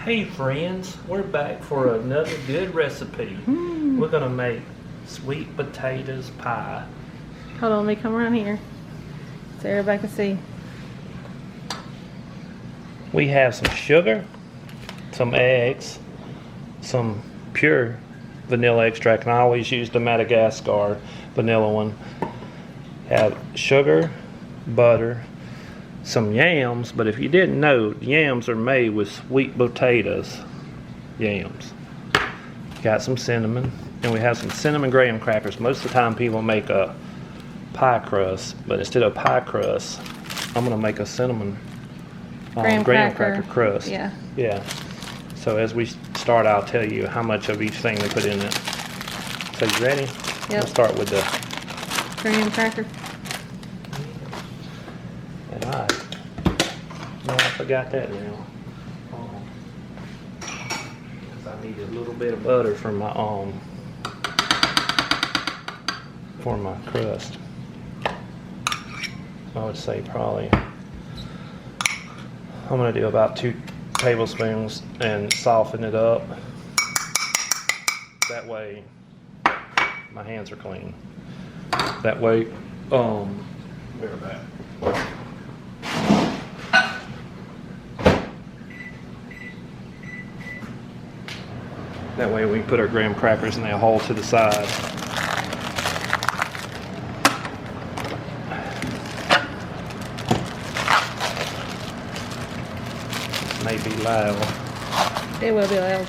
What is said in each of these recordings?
Hey friends, we're back for another good recipe. We're gonna make sweet potatoes pie. Hold on, let me come around here so everybody can see. We have some sugar, some eggs, some pure vanilla extract, and I always use the Madagascar vanilla one. Have sugar, butter, some yams, but if you didn't know, yams are made with sweet potatoes. Yams. Got some cinnamon, and we have some cinnamon graham crackers. Most of the time people make a pie crust, but instead of pie crust, I'm gonna make a cinnamon graham cracker crust. Yeah. Yeah. So as we start, I'll tell you how much of each thing we put in it. So you ready? Yep. We'll start with the Graham cracker. Alright. No, I forgot that now. Because I need a little bit of butter for my crust. I would say probably I'm gonna do about 2 tablespoons and soften it up. That way my hands are clean. That way, we're back. That way we can put our graham crackers in a hole to the side. This may be loud. It will be loud.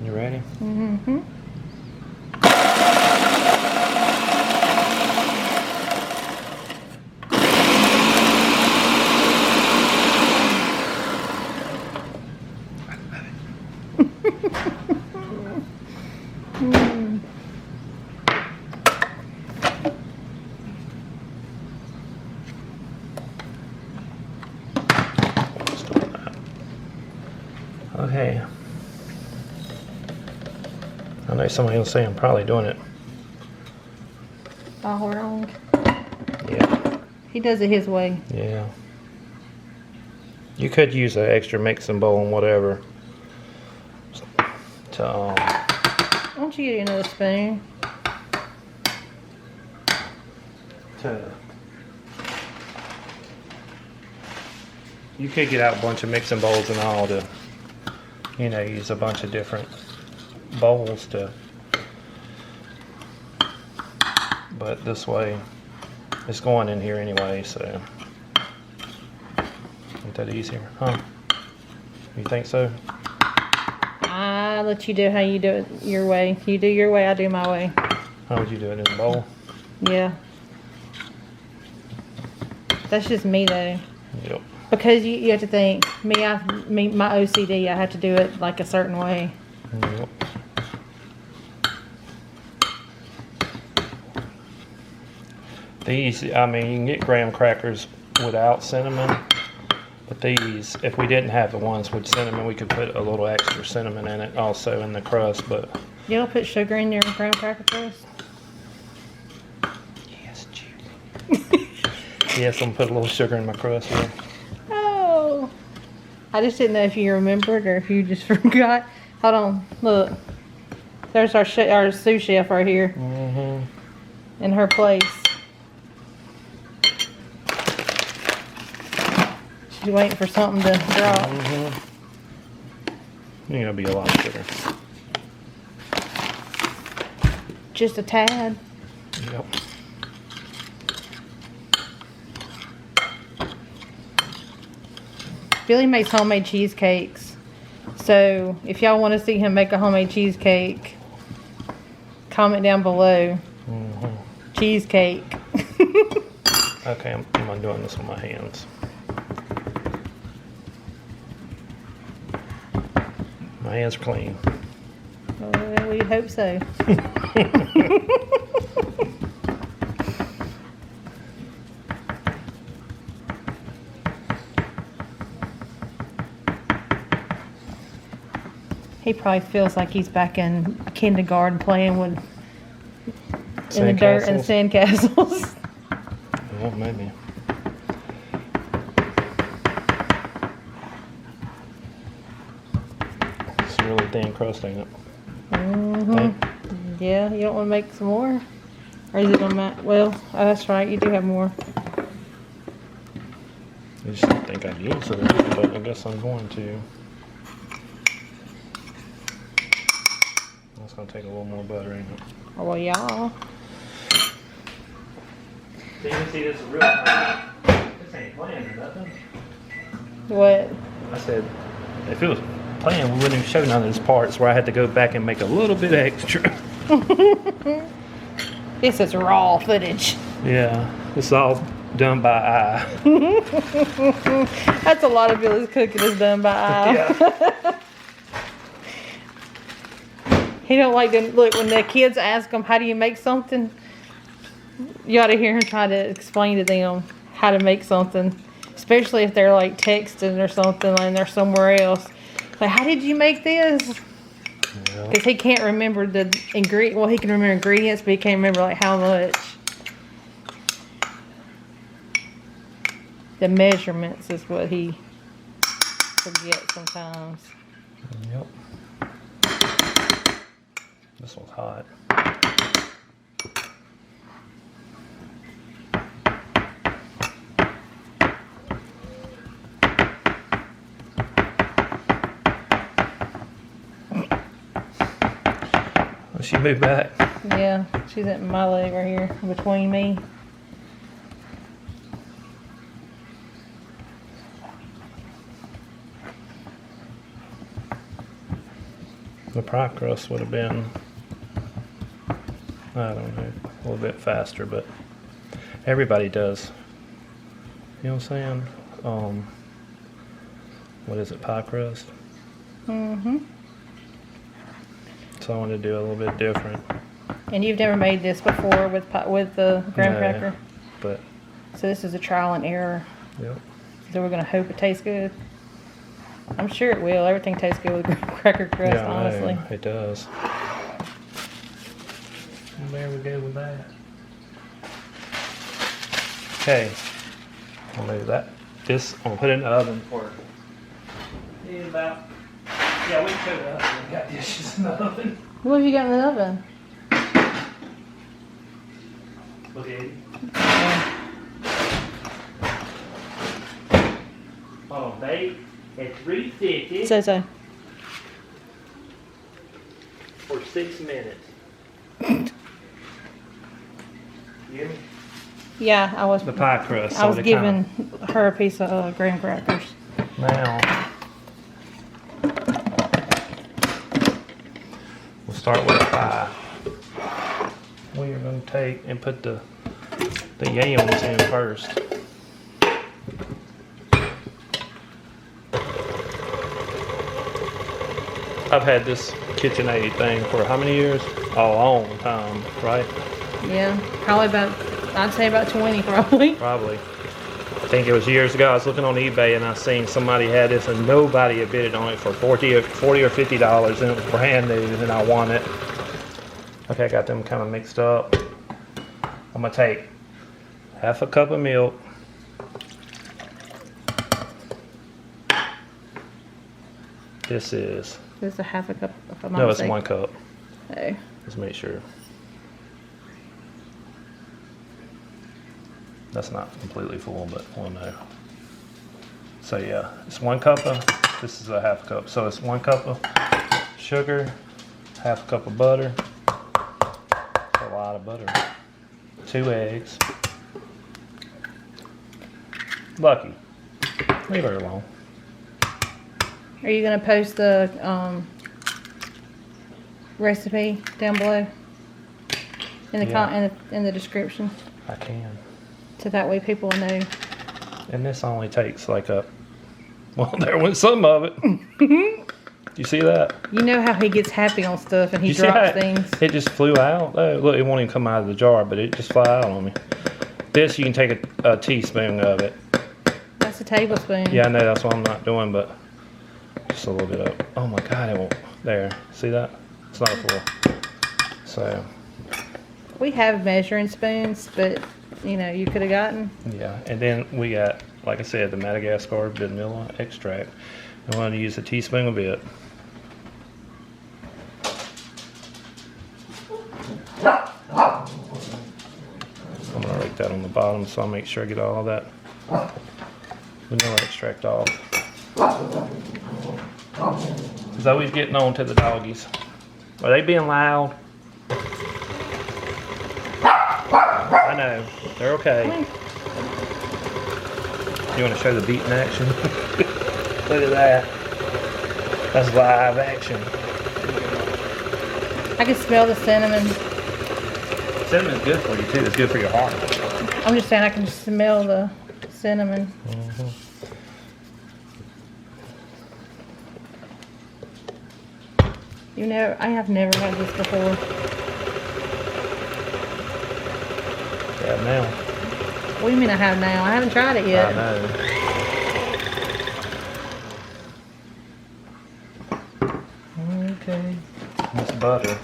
You ready? Mm-hmm. Okay. I know somebody will say I'm probably doing it. All wrong. Yeah. He does it his way. Yeah. You could use an extra mixing bowl and whatever. To Why don't you get another spoon? You could get out a bunch of mixing bowls and all to, you know, use a bunch of different bowls to, but this way it's going in here anyway, so ain't that easier, huh? You think so? I let you do how you do it your way. You do your way, I do my way. How would you do it in a bowl? Yeah. That's just me though. Yep. Because you have to think, my OCD, I have to do it like a certain way. Yep. These, I mean, you can get graham crackers without cinnamon, but these, if we didn't have the ones with cinnamon, we could put a little extra cinnamon in it also in the crust, but... You don't put sugar in your graham cracker crust? Yes, Judy. Yes, I'm gonna put a little sugar in my crust here. Oh. I just didn't know if you remembered or if you just forgot. Hold on, look. There's our sous chef right here. Mm-hmm. In her place. She's waiting for something to drop. Mm-hmm. You're gonna be a lot of sugar. Just a tad. Yep. Billy makes homemade cheesecakes. So if y'all want to see him make a homemade cheesecake, comment down below. Mm-hmm. Cheesecake. Okay, I'm doing this with my hands. My hands are clean. Well, we hope so. He probably feels like he's back in kindergarten playing with in the dirt and sandcastles. Well, maybe. It's really thin crust, ain't it? Mm-hmm. Yeah, you don't want to make some more? Or is it gonna matter? Well, oh, that's right, you do have more. I just don't think I'd use it, but I guess I'm going to. That's gonna take a little more butter, ain't it? Oh, well, y'all. So you can see this is real time. This ain't planned or nothing. What? I said, if it was planned, we wouldn't even show none of these parts where I had to go back and make a little bit extra. This is raw footage. Yeah, it's all done by eye. That's a lot of Billy's cooking is done by eye. Yeah. He don't like to look when the kids ask him, how do you make something? You ought to hear him try to explain to them how to make something, especially if they're like texting or something and they're somewhere else. Like, how did you make this? Because he can't remember the ingredient. Well, he can remember ingredients, but he can't remember like how much. The measurements is what he forgets sometimes. Yep. This one's hot. She moved back. Yeah, she's at my leg right here between me. The pie crust would have been, I don't know, a little bit faster, but everybody does. You know what I'm saying? What is it, pie crust? Mm-hmm. So I wanted to do a little bit different. And you've never made this before with the graham No, cracker? But, So this is a trial and error. yep. So we're going to hope it tastes good. I'm sure it will. Everything tastes good with graham cracker crust, Yeah, honestly. no, it does. And there we go with that. Okay. I'll move that. This, I'm going to put it in the oven for about, yeah, we can put it up. We got dishes in the oven. What have you got in the oven? Okay. Oh, bake at 350 So. for 6 minutes. You hear me? Yeah, I was. The pie crust. I was giving her a piece of graham crackers. Now, we'll start with the pie. We are going to take and put the yams in first. I've had this KitchenAid thing for how many years? A long time, right? Yeah, probably I'd say about 20 probably. Probably. I think it was years ago. I was looking on eBay and I seen somebody had this and nobody had bidded on it for $40 or $50 and it was brand new and I won it. Okay, I got them kind of mixed up. I'm gonna take half a cup of milk. This is, This is a half a cup. If I'm not no, it's mistaken. 1 cup. Oh. Let's make sure. That's not completely full, but we'll know. So yeah, it's 1 cup of, this is a half cup. So it's 1 cup of sugar, half a cup of butter. That's a lot of butter. 2 eggs. Lucky. Leave her alone. Are you gonna post the recipe down below in the Yeah. in the description, I can. so that way people will know? And this only takes like a, well, there went some of it. You see that? You know how he gets happy on stuff and he You see how drops things. it just flew out? Oh, look, it won't even come out of the jar, but it just flew out on me. This, you can take a teaspoon of it. That's a tablespoon. Yeah, I know that's what I'm not doing, but just a little bit of, oh my God, it won't. There, see that? It's not a full. So, We have measuring spoons, but you know, you could have gotten. yeah. And then we got, like I said, the Madagascar vanilla extract. I'm going to use a teaspoon of it. I'm going to rake that on the bottom so I'll make sure I get all of that vanilla extract off. Zoe's getting on to the doggies. Are they being loud? I know. They're okay. You want to show the beat in action? Look at that. That's live action. I can smell the cinnamon. Cinnamon's good for you too. It's good for your heart. I'm just saying I can smell the cinnamon. You know, I have never had this before. Yeah, now. What do you mean I have now? I haven't tried it yet. I know. Okay. This butter.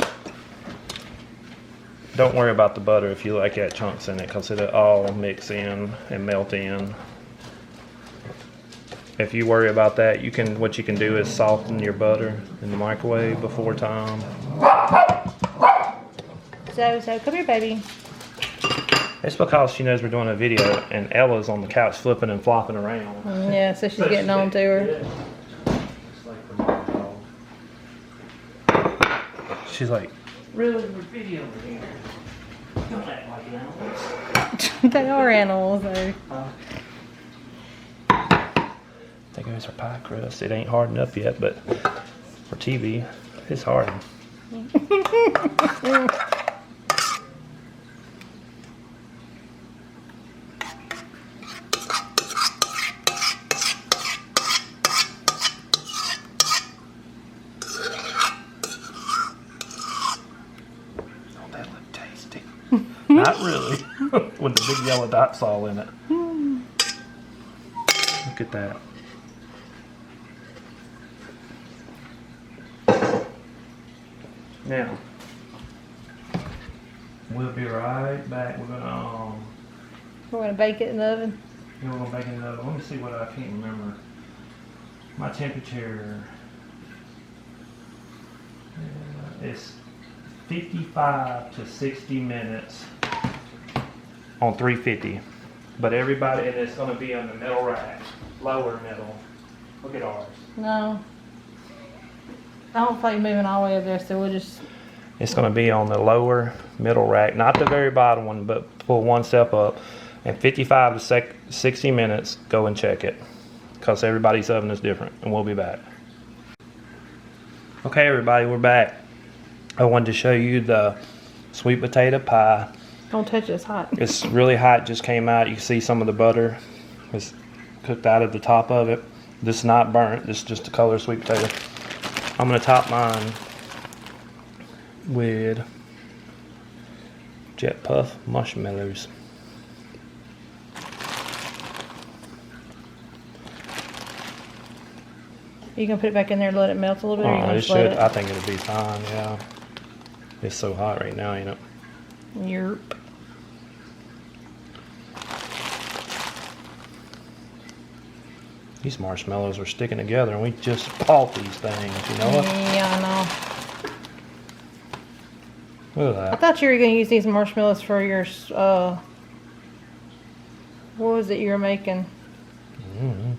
Don't worry about the butter if you like that chunks in it, because it'll all mix in and melt in. If you worry about that, what you can do is soften your butter in the microwave before time. So come here, baby. It's because she knows we're doing a video and Ella's on the couch flipping and flopping around. Yeah, so she's getting on to her. She's like, really, we're videoing here. Don't act like animals. They are animals, though. There goes our pie crust. It ain't hard enough yet, but for TV, it's hard. Oh, that looked tasty. Not really. With the big yellow dots all in it. Look at that. Now, we'll be right back. We're gonna bake it in the oven. bake it in the oven. Let me see what I can't remember. My temperature is 55 to 60 minutes on 350. But everybody, and it's gonna be on the middle rack, lower middle. Look at ours. No. I don't feel like moving all the way up there, so we'll just... It's going to be on the lower middle rack, not the very bottom one, but pull one step up. And 55 to 60 minutes, go and check it. Because everybody's oven is different, and we'll be back. Okay, everybody, we're back. I wanted to show you the sweet potato pie. Don't touch it, it's hot. It's really hot, just came out. You can see some of the butter is cooked out of the top of it. This is not burnt, this is just the color sweet potato. I'm going to top mine with Jet Puff marshmallows. You can put it back in there and let it melt a little bit? Or you Oh, gonna it just let should. I think it'll be fine, yeah. It's so hot right now, you know. Yerp. These marshmallows are sticking together and we just bought these things, you know what? Yeah, I know. Look at I that. thought you were going to use these marshmallows for your, what was it you were making? Mm-hmm.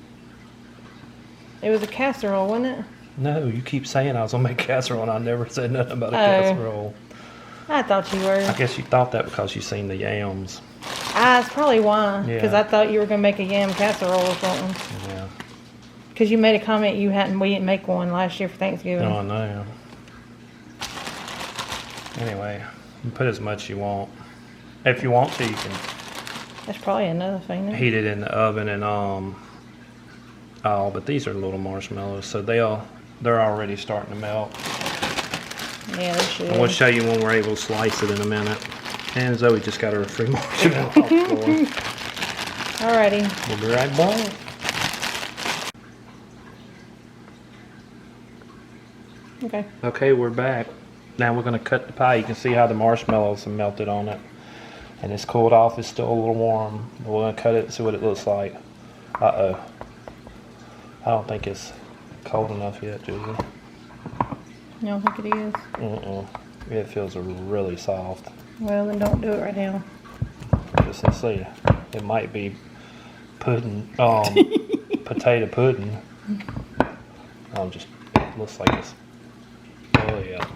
It was a casserole, wasn't it? No, you keep saying I was going to make casserole and I never said nothing about a Oh. casserole. I thought you were. I guess you thought that because you seen the yams. That's probably why. Because Yeah. I thought you were going to make a yam casserole or something. Yeah. Because you made a comment we didn't make one last year for Thanksgiving. Oh, no. Anyway, you put as much you want. If you want to, you can That's probably another thing. heat it in the oven and oh, but these are little marshmallows, so they're already starting to melt. Yeah, they should. And we'll show you when we're able to slice it in a minute. And Zoe just got her a free marshmallow off the floor. Alrighty. We'll be right back. Okay. Okay, we're back. Now we're going to cut the pie. You can see how the marshmallows have melted on it. And it's cooled off. It's still a little warm. But we're going to cut it and see what it looks like. Uh-oh. I don't think it's cold enough yet, Julie. You don't think it is? It feels really soft. Well, then don't do it right now. Just let's see. It might be pudding, potato pudding. Just looks like it's. Oh yeah.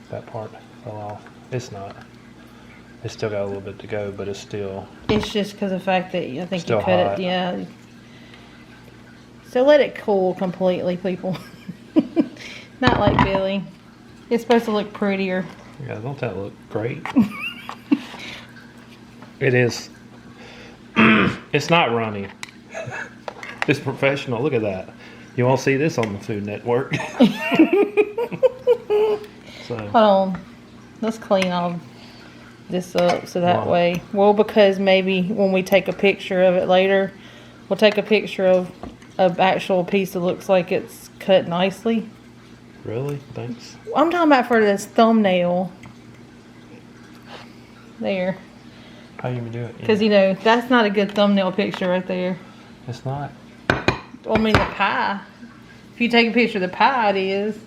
That part fell off. It's not. It's still got a little bit to go, but it's still. It's just because of the fact that I think Still you cut hot. it. Yeah. So let it cool completely, people. Not like Billy. It's supposed to look prettier. Yeah, don't that look great? It is. It's not runny. It's professional. Look at that. You won't see this on the Food Network. So. Hold on. Let's clean all this up so that Why? way. Well, because maybe when we take a picture of it later, we'll take a picture of an actual piece that looks like it's cut nicely. Really? Thanks. I'm talking about for this thumbnail. There. How you do it? Because, you know, that's not a good thumbnail picture right there. It's not. Well, I mean, the pie. If you take a picture of the pie, it is.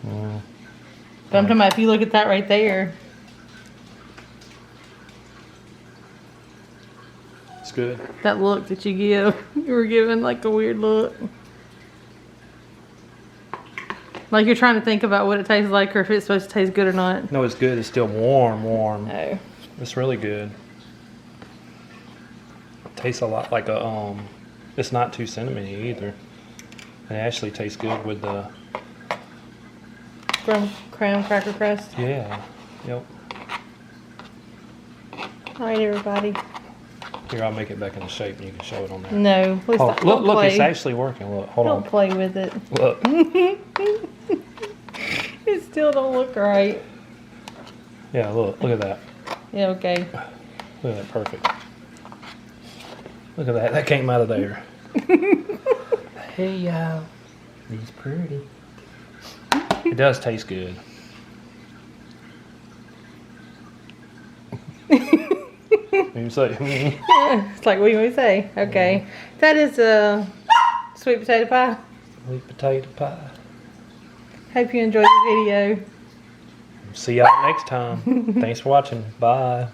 But I'm talking about if you look at that right there. It's good. That look that you give. You were giving like a weird look. Like you're trying to think about what it tastes like or if it's supposed to taste good or not. No, it's good. It's still warm. No. It's really good. It tastes a lot like a, it's not too cinnamony either. It actually tastes good with the, Graham cracker crust. yeah, yep. Alright, everybody. Here, I'll make it back into shape and you can show it on there. No, please Oh, don't. look, play. it's actually working. Look, hold Don't on. play with it. Look. It still don't look right. Yeah, look at that. Yeah, okay. Look at that, perfect. Look at that, that came out of there. Hey, y'all. He's pretty. It does taste good. You say, It's like, what do you want to say? Okay. That is a sweet potato pie. sweet potato pie. Hope you enjoyed the video. See y'all next time. Thanks for watching. Bye.